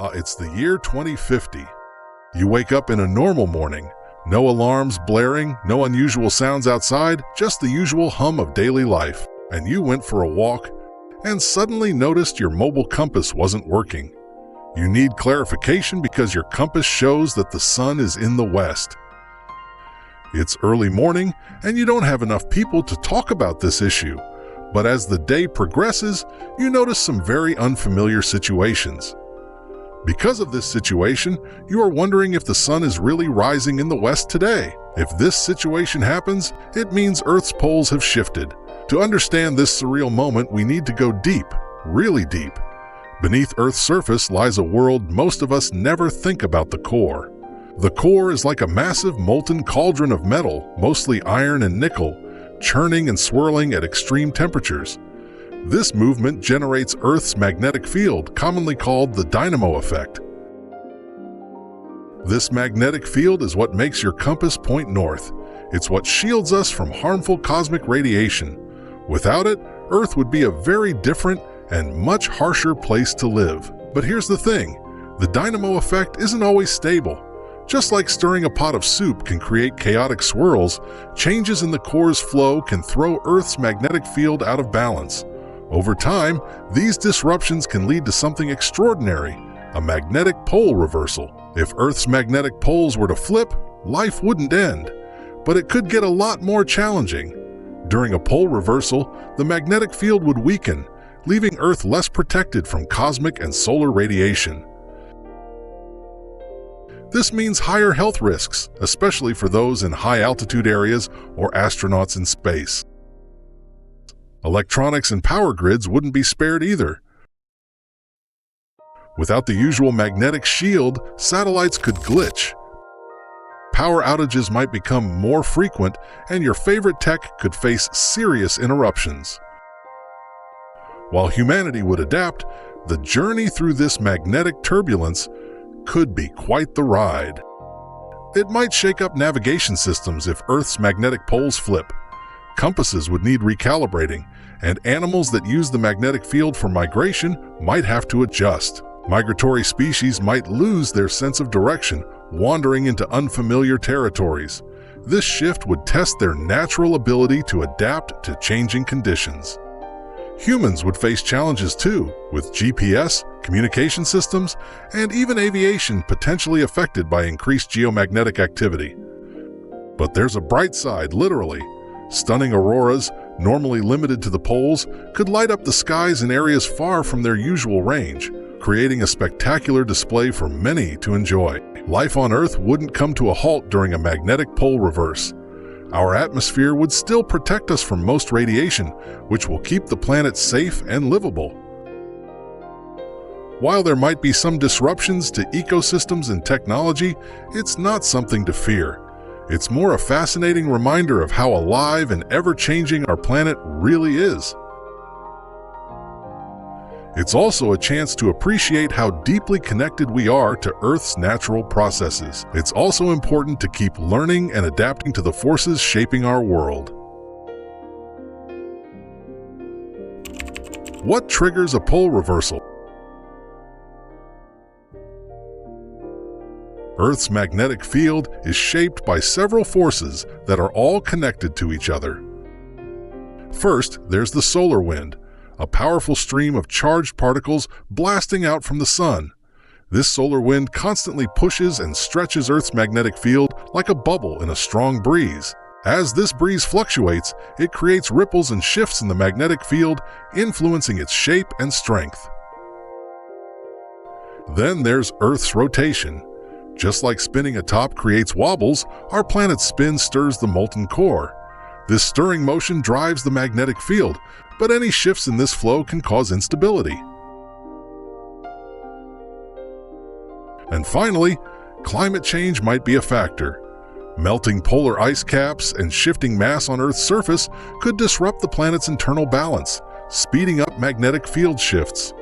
It's the year 2050. You wake up in a normal morning. No alarms blaring, no unusual sounds outside, just the usual hum of daily life. And you went for a walk and suddenly noticed your mobile compass wasn't working. You need clarification because your compass shows that the sun is in the west. It's early morning and you don't have enough people to talk about this issue. But as the day progresses, you notice some very unfamiliar situations. Because of this situation, you are wondering if the sun is really rising in the west today. If this situation happens, it means Earth's poles have shifted. To understand this surreal moment, we need to go deep, really deep. Beneath Earth's surface lies a world most of us never think about: the core. The core is like a massive molten cauldron of metal, mostly iron and nickel, churning and swirling at extreme temperatures. This movement generates Earth's magnetic field, commonly called the dynamo effect. This magnetic field is what makes your compass point north. It's what shields us from harmful cosmic radiation. Without it, Earth would be a very different and much harsher place to live. But here's the thing, the dynamo effect isn't always stable. Just like stirring a pot of soup can create chaotic swirls, changes in the core's flow can throw Earth's magnetic field out of balance. Over time, these disruptions can lead to something extraordinary: a magnetic pole reversal. If Earth's magnetic poles were to flip, life wouldn't end. But it could get a lot more challenging. During a pole reversal, the magnetic field would weaken, leaving Earth less protected from cosmic and solar radiation. This means higher health risks, especially for those in high-altitude areas or astronauts in space. Electronics and power grids wouldn't be spared either. Without the usual magnetic shield, satellites could glitch. Power outages might become more frequent, and your favorite tech could face serious interruptions. While humanity would adapt, the journey through this magnetic turbulence could be quite the ride. It might shake up navigation systems if Earth's magnetic poles flip. Compasses would need recalibrating, and animals that use the magnetic field for migration might have to adjust. Migratory species might lose their sense of direction, wandering into unfamiliar territories. This shift would test their natural ability to adapt to changing conditions. Humans would face challenges too, with GPS, communication systems, and even aviation potentially affected by increased geomagnetic activity. But there's a bright side, literally. Stunning auroras, normally limited to the poles, could light up the skies in areas far from their usual range, creating a spectacular display for many to enjoy. Life on Earth wouldn't come to a halt during a magnetic pole reverse. Our atmosphere would still protect us from most radiation, which will keep the planet safe and livable. While there might be some disruptions to ecosystems and technology, it's not something to fear. It's more a fascinating reminder of how alive and ever-changing our planet really is. It's also a chance to appreciate how deeply connected we are to Earth's natural processes. It's also important to keep learning and adapting to the forces shaping our world. What triggers a pole reversal? Earth's magnetic field is shaped by several forces that are all connected to each other. First, there's the solar wind, a powerful stream of charged particles blasting out from the sun. This solar wind constantly pushes and stretches Earth's magnetic field like a bubble in a strong breeze. As this breeze fluctuates, it creates ripples and shifts in the magnetic field, influencing its shape and strength. Then there's Earth's rotation. Just like spinning a top creates wobbles, our planet's spin stirs the molten core. This stirring motion drives the magnetic field, but any shifts in this flow can cause instability. And finally, climate change might be a factor. Melting polar ice caps and shifting mass on Earth's surface could disrupt the planet's internal balance, speeding up magnetic field shifts.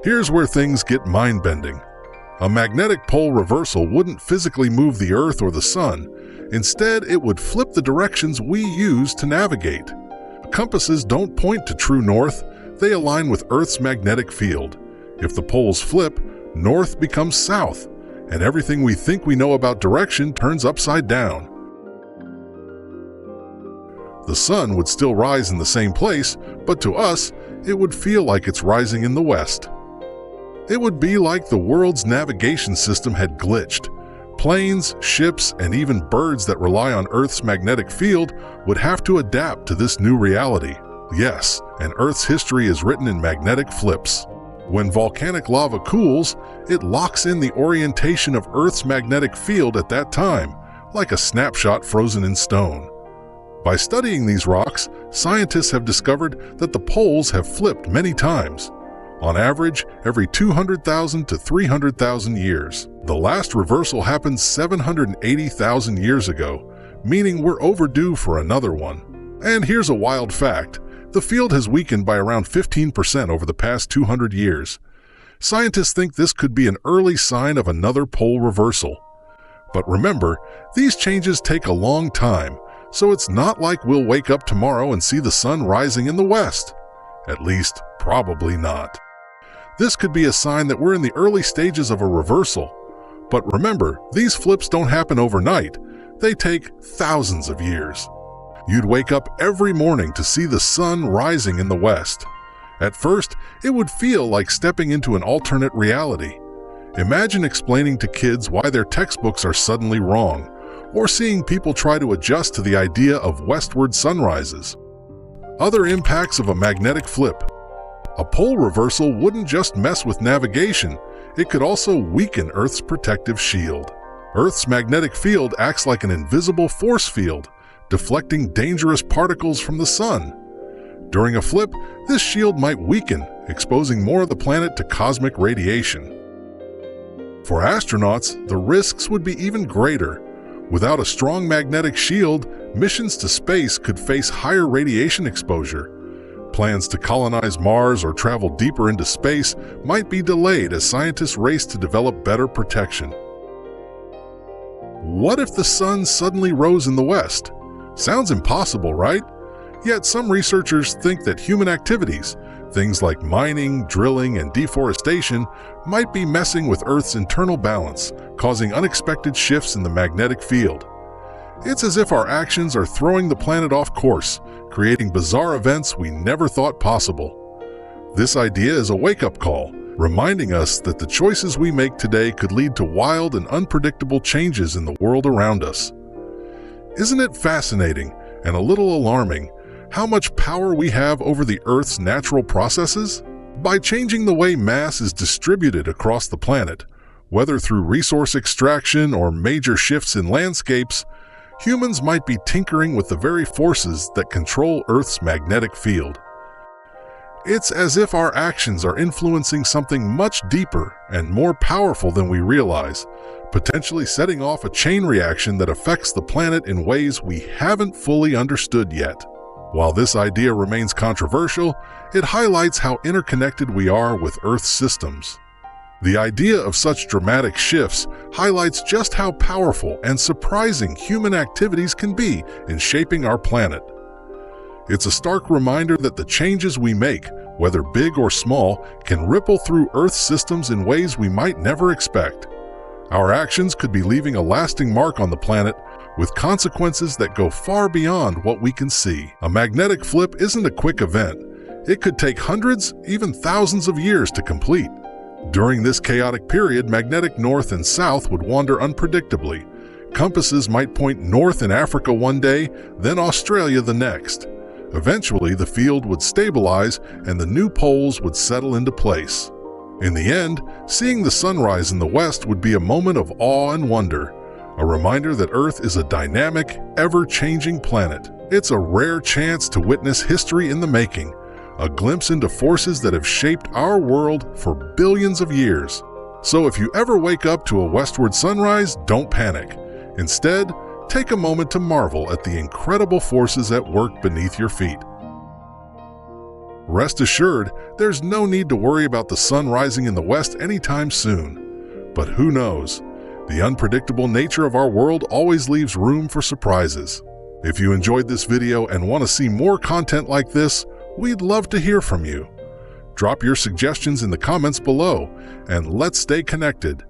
Here's where things get mind-bending. A magnetic pole reversal wouldn't physically move the Earth or the Sun. Instead, it would flip the directions we use to navigate. Compasses don't point to true north, they align with Earth's magnetic field. If the poles flip, north becomes south, and everything we think we know about direction turns upside down. The sun would still rise in the same place, but to us, it would feel like it's rising in the west. It would be like the world's navigation system had glitched. Planes, ships, and even birds that rely on Earth's magnetic field would have to adapt to this new reality. Yes, and Earth's history is written in magnetic flips. When volcanic lava cools, it locks in the orientation of Earth's magnetic field at that time, like a snapshot frozen in stone. By studying these rocks, scientists have discovered that the poles have flipped many times, on average every 200,000 to 300,000 years. The last reversal happened 780,000 years ago, meaning we're overdue for another one. And here's a wild fact. The field has weakened by around 15% over the past 200 years. Scientists think this could be an early sign of another pole reversal. But remember, these changes take a long time, so it's not like we'll wake up tomorrow and see the sun rising in the west. At least, probably not. This could be a sign that we're in the early stages of a reversal. But remember, these flips don't happen overnight. They take thousands of years. You'd wake up every morning to see the sun rising in the west. At first, it would feel like stepping into an alternate reality. Imagine explaining to kids why their textbooks are suddenly wrong, or seeing people try to adjust to the idea of westward sunrises. Other impacts of a magnetic flip. A pole reversal wouldn't just mess with navigation, it could also weaken Earth's protective shield. Earth's magnetic field acts like an invisible force field, deflecting dangerous particles from the sun. During a flip, this shield might weaken, exposing more of the planet to cosmic radiation. For astronauts, the risks would be even greater. Without a strong magnetic shield, missions to space could face higher radiation exposure. Plans to colonize Mars or travel deeper into space might be delayed as scientists race to develop better protection. What if the sun suddenly rose in the west? Sounds impossible, right? Yet some researchers think that human activities, things like mining, drilling, and deforestation, might be messing with Earth's internal balance, causing unexpected shifts in the magnetic field. It's as if our actions are throwing the planet off course, creating bizarre events we never thought possible. This idea is a wake-up call, reminding us that the choices we make today could lead to wild and unpredictable changes in the world around us. Isn't it fascinating and a little alarming how much power we have over the Earth's natural processes? By changing the way mass is distributed across the planet, whether through resource extraction or major shifts in landscapes, humans might be tinkering with the very forces that control Earth's magnetic field. It's as if our actions are influencing something much deeper and more powerful than we realize, potentially setting off a chain reaction that affects the planet in ways we haven't fully understood yet. While this idea remains controversial, it highlights how interconnected we are with Earth's systems. The idea of such dramatic shifts highlights just how powerful and surprising human activities can be in shaping our planet. It's a stark reminder that the changes we make, whether big or small, can ripple through Earth's systems in ways we might never expect. Our actions could be leaving a lasting mark on the planet, with consequences that go far beyond what we can see. A magnetic flip isn't a quick event. It could take hundreds, even thousands of years to complete. During this chaotic period, magnetic north and south would wander unpredictably. Compasses might point north in Africa one day, then Australia the next. Eventually, the field would stabilize and the new poles would settle into place. In the end, seeing the sunrise in the west would be a moment of awe and wonder, a reminder that Earth is a dynamic, ever-changing planet. It's a rare chance to witness history in the making, a glimpse into forces that have shaped our world for billions of years. So if you ever wake up to a westward sunrise, don't panic. Instead, take a moment to marvel at the incredible forces at work beneath your feet. Rest assured, there's no need to worry about the sun rising in the west anytime soon. But who knows? The unpredictable nature of our world always leaves room for surprises. If you enjoyed this video and want to see more content like this, we'd love to hear from you. Drop your suggestions in the comments below, and let's stay connected.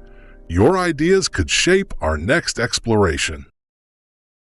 Your ideas could shape our next exploration.